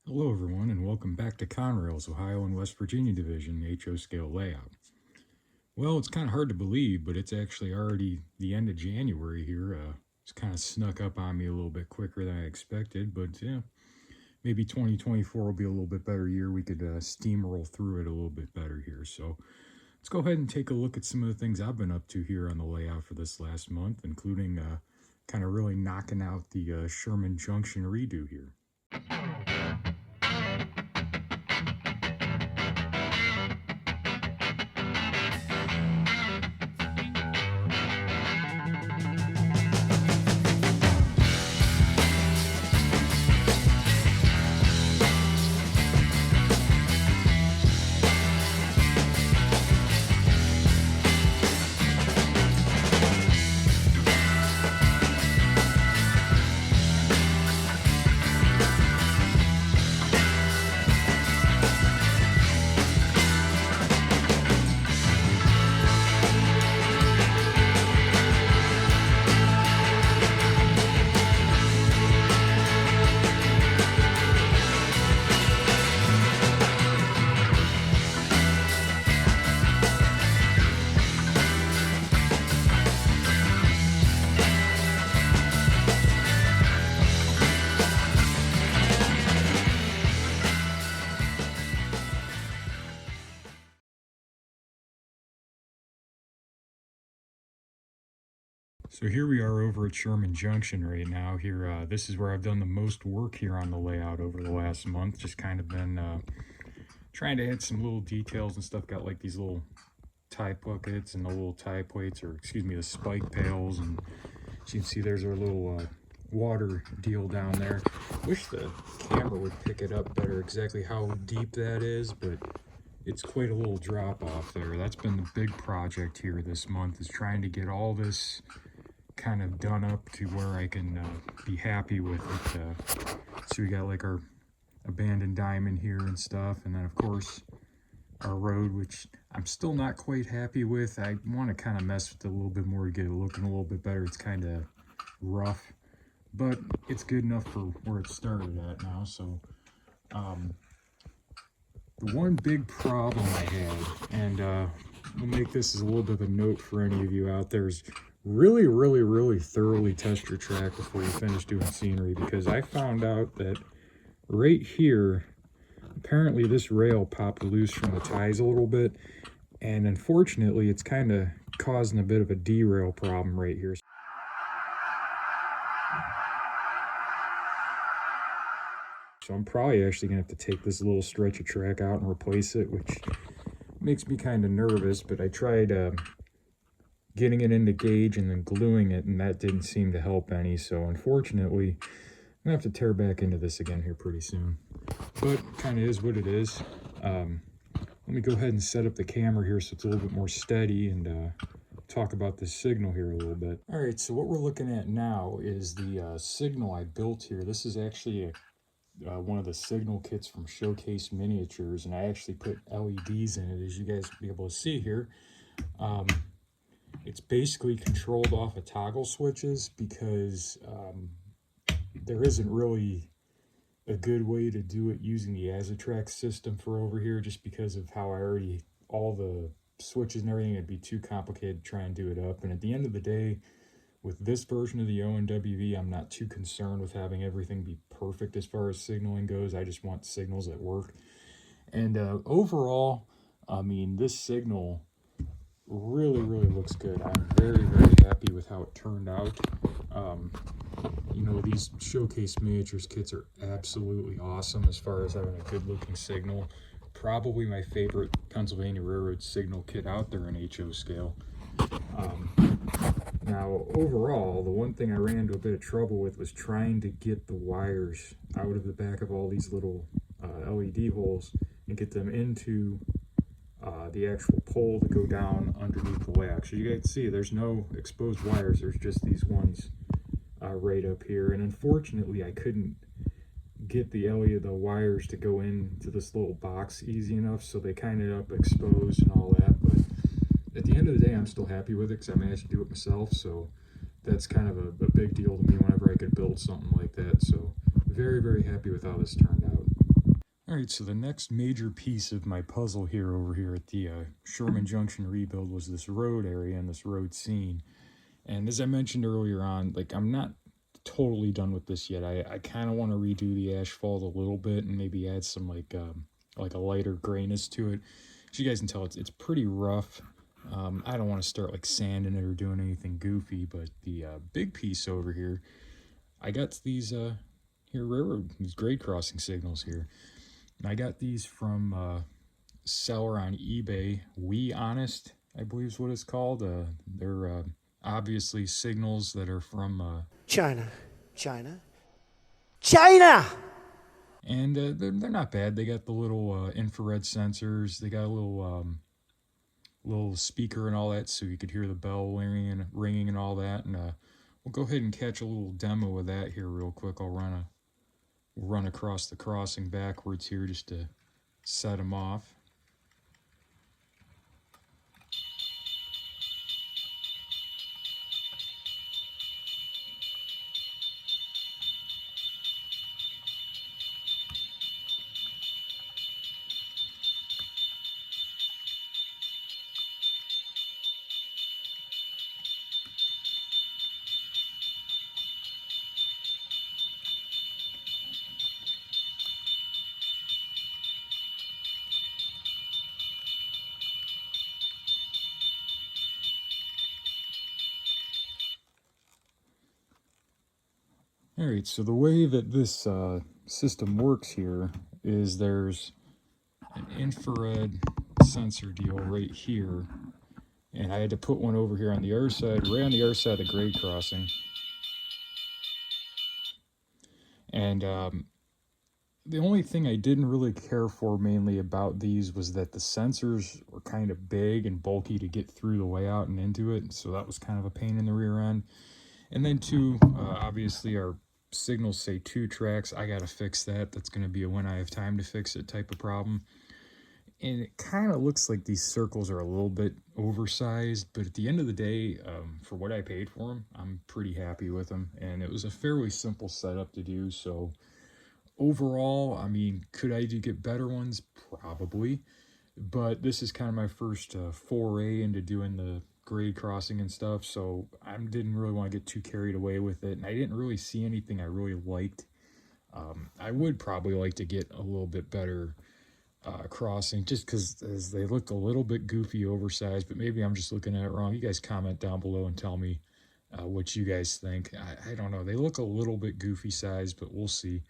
Hello everyone and welcome back to Conrail's Ohio and West Virginia Division HO scale layout. Well, it's kind of hard to believe, but it's actually already the end of January here. It's kind of snuck up on me a little bit quicker than I expected, but yeah, maybe 2024 will be a little bit better year. We could steamroll through it a little bit better here. So let's go ahead and take a look at some of the things I've been up to here on the layout for this last month, including kind of really knocking out the Sherman Junction redo here. So here we are over at Sherman Junction right now. Here, this is where I've done the most work here on the layout over the last month. Just kind of been trying to add some little details and stuff. Got like these little tie buckets and the little tie plates, or excuse me, the spike pails. And as you can see, there's our little water deal down there. Wish the camera would pick it up better exactly how deep that is, but it's quite a little drop off there. That's been the big project here this month, is trying to get all this kind of done up to where I can be happy with it. So we got like our abandoned diamond here and stuff, and then of course our road, which I'm still not quite happy with. I want to kind of mess with it a little bit more to get it looking a little bit better. It's kind of rough, but it's good enough for where it started at now. So the one big problem I had, and we'll make this as a little bit of a note for any of you out there, is really thoroughly test your track before you finish doing scenery, because I found out that right here, apparently this rail popped loose from the ties a little bit, and unfortunately it's kind of causing a bit of a derail problem right here. So I'm probably actually gonna have to take this little stretch of track out and replace it, which makes me kind of nervous. But I tried getting it into gauge and then gluing it, and that didn't seem to help any. So unfortunately, I'm gonna have to tear back into this again here pretty soon. But kind of is what it is. Let me go ahead and set up the camera here so it's a little bit more steady, and talk about this signal here a little bit. All right, so what we're looking at now is the signal I built here. This is actually one of the signal kits from Showcase Miniatures, and I actually put LEDs in it, as you guys will be able to see here. It's basically controlled off of toggle switches, because there isn't really a good way to do it using the Azatrax system for over here, just because of how all the switches and everything, it'd be too complicated to try and do it up. And at the end of the day, with this version of the O&WV, I'm not too concerned with having everything be perfect as far as signaling goes. I just want signals that work. And overall, I mean, this signal really looks good. I'm very happy with how it turned out. You know, these Showcase Miniatures kits are absolutely awesome as far as having a good looking signal. Probably my favorite Pennsylvania Railroad signal kit out there in HO scale. Now, overall, the one thing I ran into a bit of trouble with was trying to get the wires out of the back of all these little LED holes and get them into the actual pole to go down underneath the layout. So you guys see there's no exposed wires, there's just these ones right up here. And unfortunately, I couldn't get the wires to go into this little box easy enough, so they kind of up exposed and all that. But at the end of the day, I'm still happy with it because I managed to do it myself. So that's kind of a big deal to me whenever I could build something like that. So very happy with how this turned out. Alright, so the next major piece of my puzzle here over here at the Sherman Junction rebuild was this road area and this road scene. And as I mentioned earlier on, like, I'm not totally done with this yet. I kind of want to redo the asphalt a little bit and maybe add some like a lighter grayness to it. As you guys can tell, it's pretty rough. I don't want to start like sanding it or doing anything goofy, but the big piece over here, I got these these grade crossing signals here. And I got these from seller on eBay, We Honest, I believe is what it's called. They're obviously signals that are from China. China. and they're not bad. They got the little infrared sensors. They got a little speaker and all that, so you could hear the bell ringing and all that. And we'll go ahead and catch a little demo of that here real quick. I'll run across the crossing backwards here just to set them off. Alright, so the way that this system works here is there's an infrared sensor deal right here, and I had to put one over here on the other side, right on the other side of the grade crossing. And the only thing I didn't really care for mainly about these was that the sensors were kind of big and bulky to get through the layout and into it, so that was kind of a pain in the rear end. And then two, obviously our signals say 2 tracks. I gotta fix that. That's gonna be a when I have time to fix it type of problem. And it kind of looks like these circles are a little bit oversized, but at the end of the day, for what I paid for them, I'm pretty happy with them. And it was a fairly simple setup to do. So overall, I mean, could I get better ones? Probably. But this is kind of my first foray into doing the grade crossing and stuff, so I didn't really want to get too carried away with it, and I didn't really see anything I really liked. I would probably like to get a little bit better crossing, just because as they looked a little bit goofy, oversized, but maybe I'm just looking at it wrong. You guys comment down below and tell me what you guys think. I don't know. They look a little bit goofy sized, but we'll see.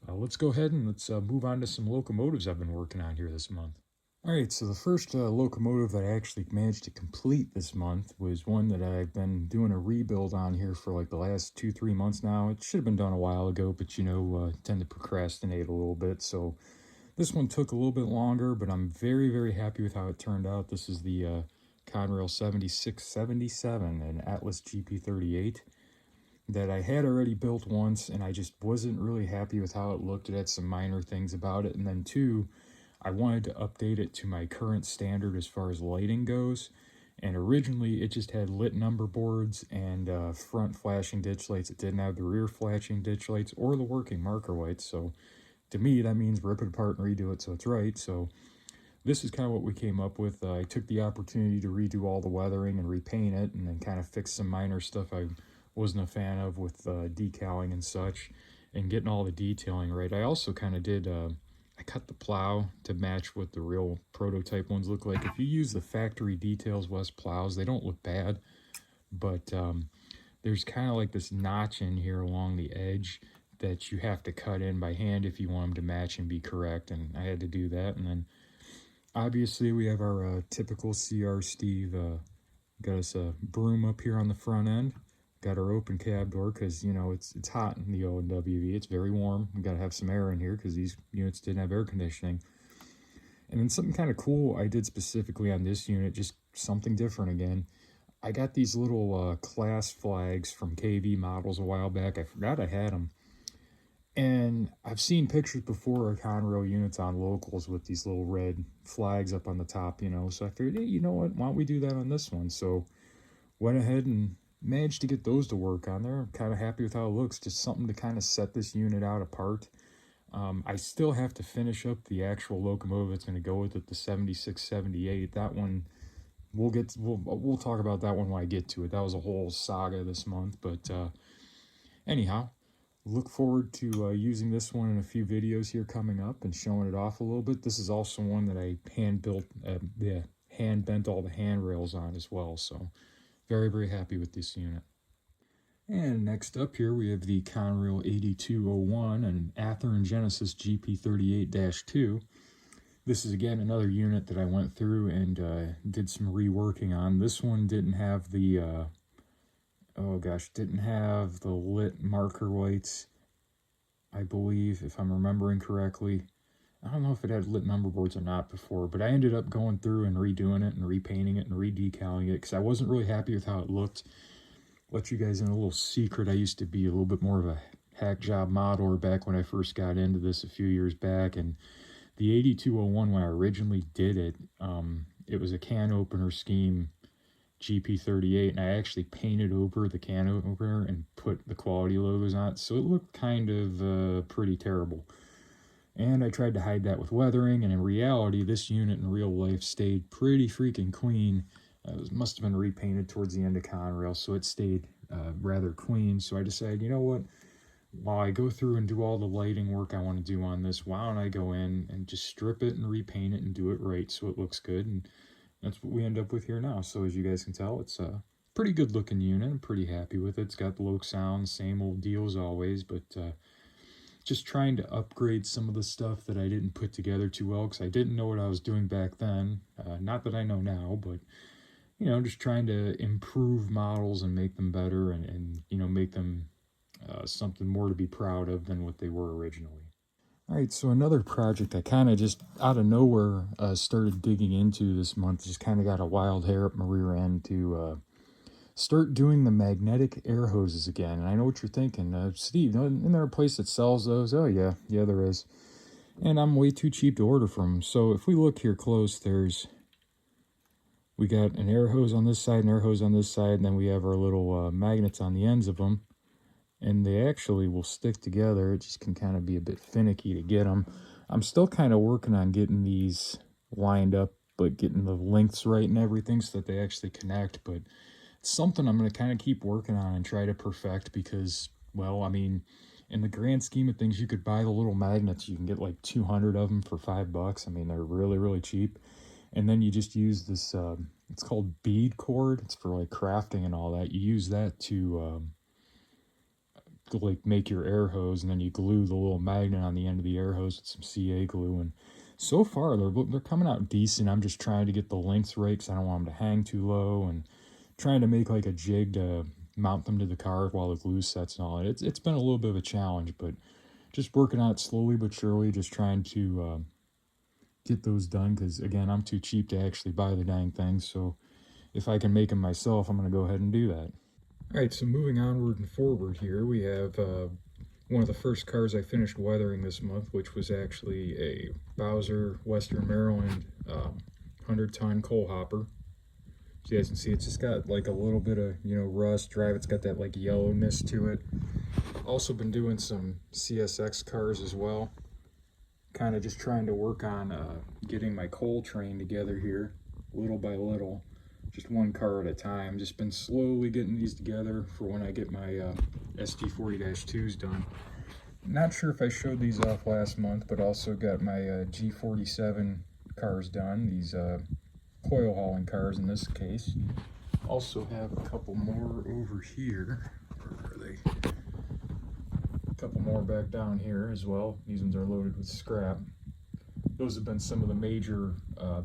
Let's go ahead and let's move on to some locomotives I've been working on here this month. Alright, so the first locomotive that I actually managed to complete this month was one that I've been doing a rebuild on here for like the last 2-3 months now. It should have been done a while ago, but you know, tend to procrastinate a little bit. So this one took a little bit longer, but I'm very, very happy with how it turned out. This is the Conrail 7677, an Atlas GP38 that I had already built once, and I just wasn't really happy with how it looked. It had some minor things about it, and then two, I wanted to update it to my current standard as far as lighting goes. And originally it just had lit number boards and front flashing ditch lights. It didn't have the rear flashing ditch lights or the working marker lights. So to me, that means rip it apart and redo it so it's right. So this is kind of what we came up with. I took the opportunity to redo all the weathering and repaint it, and then kind of fix some minor stuff I wasn't a fan of with decaling and such, and getting all the detailing right. I also kind of did... I cut the plow to match what the real prototype ones look like. If you use the factory Details West plows, they don't look bad, but there's kind of like this notch in here along the edge that you have to cut in by hand if you want them to match and be correct, and I had to do that. And then obviously we have our typical CR Steve, got us a broom up here on the front end. Got our open cab door because, you know, it's hot in the O&WV. It's very warm. We got to have some air in here because these units didn't have air conditioning. And then something kind of cool I did specifically on this unit, just something different again. I got these little class flags from KV Models a while back. I forgot I had them. And I've seen pictures before of Conrail units on locals with these little red flags up on the top, you know. So I figured, hey, you know what? Why don't we do that on this one? So went ahead and managed to get those to work on there. I'm kind of happy with how it looks. Just something to kind of set this unit out apart. I still have to finish up the actual locomotive that's going to go with it, the 7678. That one, we'll talk about that one when I get to it. That was a whole saga this month, but anyhow, look forward to using this one in a few videos here coming up and showing it off a little bit. This is also one that I hand bent all the handrails on as well, so very, very happy with this unit. And next up here we have the Conrail 8201 and Athearn Genesis GP38-2. This is again another unit that I went through and did some reworking on. This one didn't have the didn't have the lit marker lights, I believe, if I'm remembering correctly. I don't know if it had lit number boards or not before, but I ended up going through and redoing it and repainting it and redecaling it because I wasn't really happy with how it looked. Let you guys in a little secret, I used to be a little bit more of a hack job modeler back when I first got into this a few years back, and the 8201, when I originally did it, it was a can opener scheme GP38, and I actually painted over the can opener and put the quality logos on it, so it looked kind of pretty terrible. And I tried to hide that with weathering, and in reality, this unit in real life stayed pretty freaking clean. It must have been repainted towards the end of Conrail, so it stayed rather clean. So I decided, you know what, while I go through and do all the lighting work I want to do on this, why don't I go in and just strip it and repaint it and do it right so it looks good. And that's what we end up with here now. So as you guys can tell, it's a pretty good looking unit. I'm pretty happy with it. It's got low sound, same old deal as always, but just trying to upgrade some of the stuff that I didn't put together too well because I didn't know what I was doing back then. Not that I know now, but you know, just trying to improve models and make them better and you know, make them something more to be proud of than what they were originally. All right, so another project I kind of just out of nowhere started digging into this month, just kind of got a wild hair up my rear end to start doing the magnetic air hoses again. And I know what you're thinking, Steve, isn't there a place that sells those? Oh yeah, there is. And I'm way too cheap to order from them. So if we look here close, we got an air hose on this side, an air hose on this side, and then we have our little magnets on the ends of them. And they actually will stick together. It just can kind of be a bit finicky to get them. I'm still kind of working on getting these lined up, but getting the lengths right and everything so that they actually connect. But it's something I'm going to kind of keep working on and try to perfect because, well, I mean, in the grand scheme of things, you could buy the little magnets. You can get like 200 of them for $5. I mean, they're really, really cheap. And then you just use this, it's called bead cord. It's for like crafting and all that. You use that to like make your air hose, and then you glue the little magnet on the end of the air hose with some CA glue. And so far, they're coming out decent. I'm just trying to get the lengths right because I don't want them to hang too low, and trying to make like a jig to mount them to the car while the glue sets and all that. It's been a little bit of a challenge, but just working on it slowly but surely, just trying to get those done because, again, I'm too cheap to actually buy the dang thing. So if I can make them myself, I'm going to go ahead and do that. All right, so moving onward and forward here, we have one of the first cars I finished weathering this month, which was actually a Bowser Western Maryland 100-ton coal hopper. So you guys can see it's just got like a little bit of, you know, rust drive. It's got that like yellowness to it. Also been doing some CSX cars as well. Kind of just trying to work on getting my coal train together here, little by little. Just one car at a time. Just been slowly getting these together for when I get my SG40-2s done. Not sure if I showed these off last month, but also got my G47 cars done. These coil hauling cars in this case. Also have a couple more over here. Where are they? A couple more back down here as well. These ones are loaded with scrap. Those have been some of the major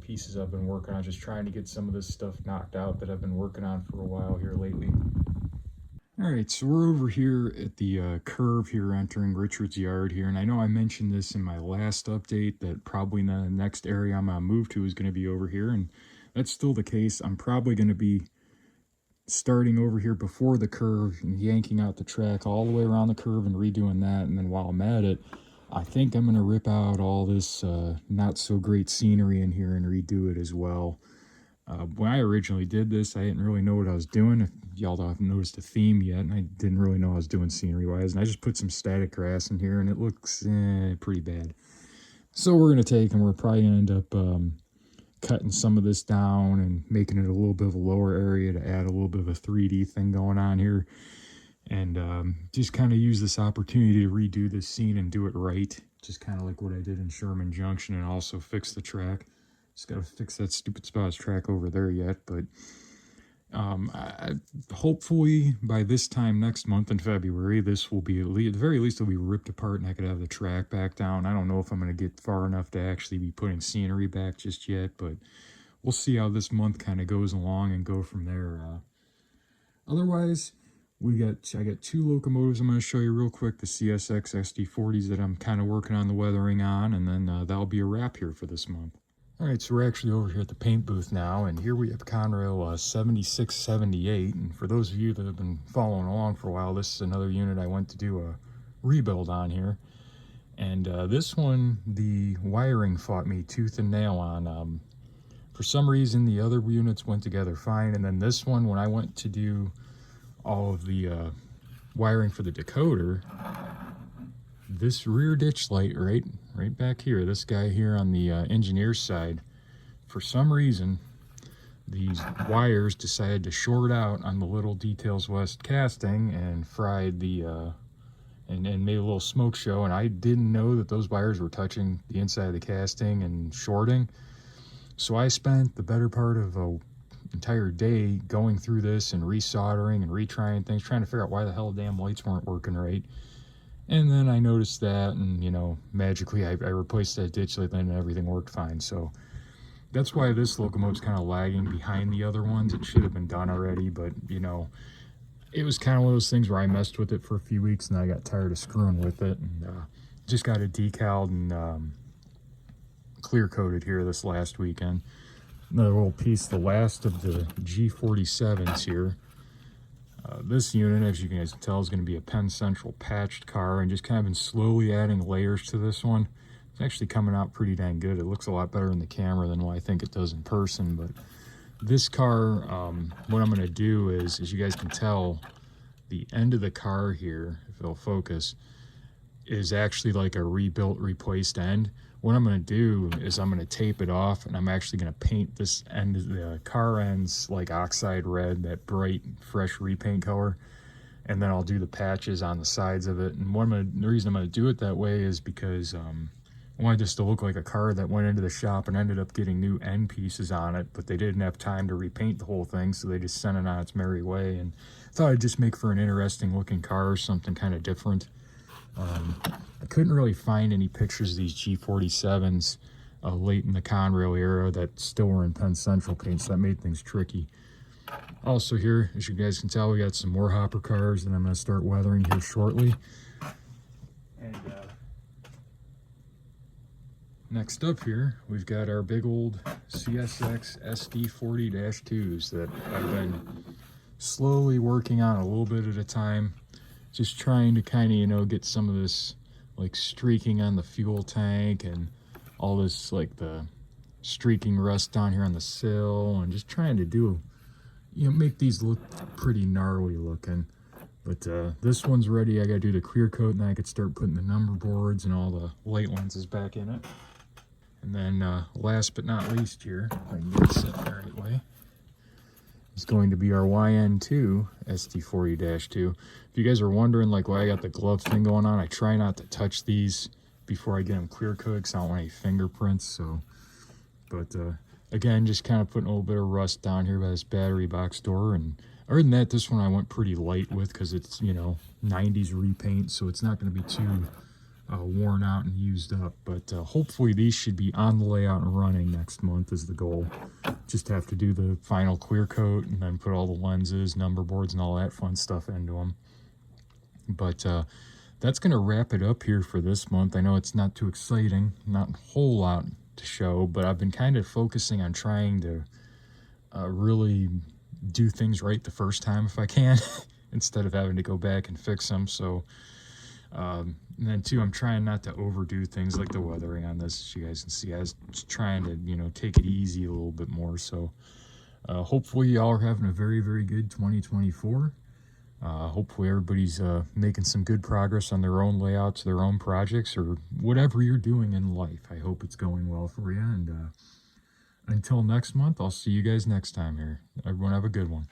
pieces I've been working on, just trying to get some of this stuff knocked out that I've been working on for a while here lately. All right, so we're over here at the curve here entering Richard's yard here, and I know I mentioned this in my last update that probably the next area I'm going to move to is going to be over here, and that's still the case. I'm probably going to be starting over here before the curve and yanking out the track all the way around the curve and redoing that, and then while I'm at it, I think I'm going to rip out all this not so great scenery in here and redo it as well. When I originally did this, I didn't really know what I was doing. If y'all haven't noticed a theme yet, and I didn't really know I was doing scenery-wise, and I just put some static grass in here, and it looks pretty bad. So we're going to take, and we're probably going to end up cutting some of this down and making it a little bit of a lower area to add a little bit of a 3D thing going on here. And just kind of use this opportunity to redo this scene and do it right. Just kind of like what I did in Sherman Junction, and also fix the track. Just got to fix that stupid spots track over there yet, but hopefully by this time next month in February, this will be, at the very least, it'll be ripped apart and I could have the track back down. I don't know if I'm going to get far enough to actually be putting scenery back just yet, but we'll see how this month kind of goes along and go from there. Otherwise, I got two locomotives I'm going to show you real quick, the CSX SD40s that I'm kind of working on the weathering on, and then that'll be a wrap here for this month. Alright, so we're actually over here at the paint booth now, and here we have Conrail 7678, and for those of you that have been following along for a while, this is another unit I went to do a rebuild on here. And this one, the wiring fought me tooth and nail on. For some reason, the other units went together fine, and then this one, when I went to do all of the wiring for the decoder, this rear ditch light right back here, this guy here on the engineer's side, for some reason these wires decided to short out on the little Details West casting and fried the and made a little smoke show, and I didn't know that those wires were touching the inside of the casting and shorting. So I spent the better part of an entire day going through this and resoldering and retrying things, trying to figure out why the hell damn lights weren't working right. And then I noticed that, and you know, magically I replaced that ditch light and everything worked fine. So that's why this locomotive's kind of lagging behind the other ones. It should have been done already, but you know, it was kind of one of those things where I messed with it for a few weeks and I got tired of screwing with it, and just got it decaled and clear coated here this last weekend. Another little piece, the last of the G47s here. This unit, as you guys can tell, is going to be a Penn Central patched car, and just kind of been slowly adding layers to this one. It's actually coming out pretty dang good. It looks a lot better in the camera than what I think it does in person. But this car, what I'm going to do is, as you guys can tell, the end of the car here, if it'll focus, is actually like a rebuilt, replaced end. What I'm going to do is I'm going to tape it off, and I'm actually going to paint this end of the car ends like oxide red, that bright, fresh repaint color. And then I'll do the patches on the sides of it. And the reason I'm going to do it that way is because I wanted this to look like a car that went into the shop and ended up getting new end pieces on it, but they didn't have time to repaint the whole thing, so they just sent it on its merry way. And I thought it'd just make for an interesting looking car, something kind of different. I couldn't really find any pictures of these G47s late in the Conrail era that still were in Penn Central paint, so that made things tricky. Also here, as you guys can tell, we got some more hopper cars that I'm going to start weathering here shortly. And next up here, we've got our big old CSX SD40-2s that I've been slowly working on a little bit at a time. Just trying to kind of, you know, get some of this like streaking on the fuel tank and all this like the streaking rust down here on the sill, and just trying to do, you know, make these look pretty gnarly looking. But this one's ready. I gotta do the clear coat, and then I could start putting the number boards and all the light lenses back in it. And then last but not least here, if I can get it set the right way, is going to be our YN2 SD40-2. If you guys are wondering like why I got the glove thing going on, I try not to touch these before I get them clear coated because I don't want any fingerprints. So, but again, just kind of putting a little bit of rust down here by this battery box door. And other than that, this one I went pretty light with because it's, you know, 90s repaint, so it's not going to be too worn out and used up. But hopefully these should be on the layout and running next month is the goal. Just have to do the final clear coat and then put all the lenses, number boards, and all that fun stuff into them. But that's going to wrap it up here for this month. I know it's not too exciting, not a whole lot to show, but I've been kind of focusing on trying to really do things right the first time if I can, instead of having to go back and fix them. So and then too, I'm trying not to overdo things like the weathering on this. As you guys can see, I was trying to, you know, take it easy a little bit more. So Hopefully y'all are having a very, very good 2024. Hopefully everybody's making some good progress on their own layouts, their own projects, or whatever you're doing in life. I hope it's going well for you. And until next month, I'll see you guys next time here. Everyone have a good one.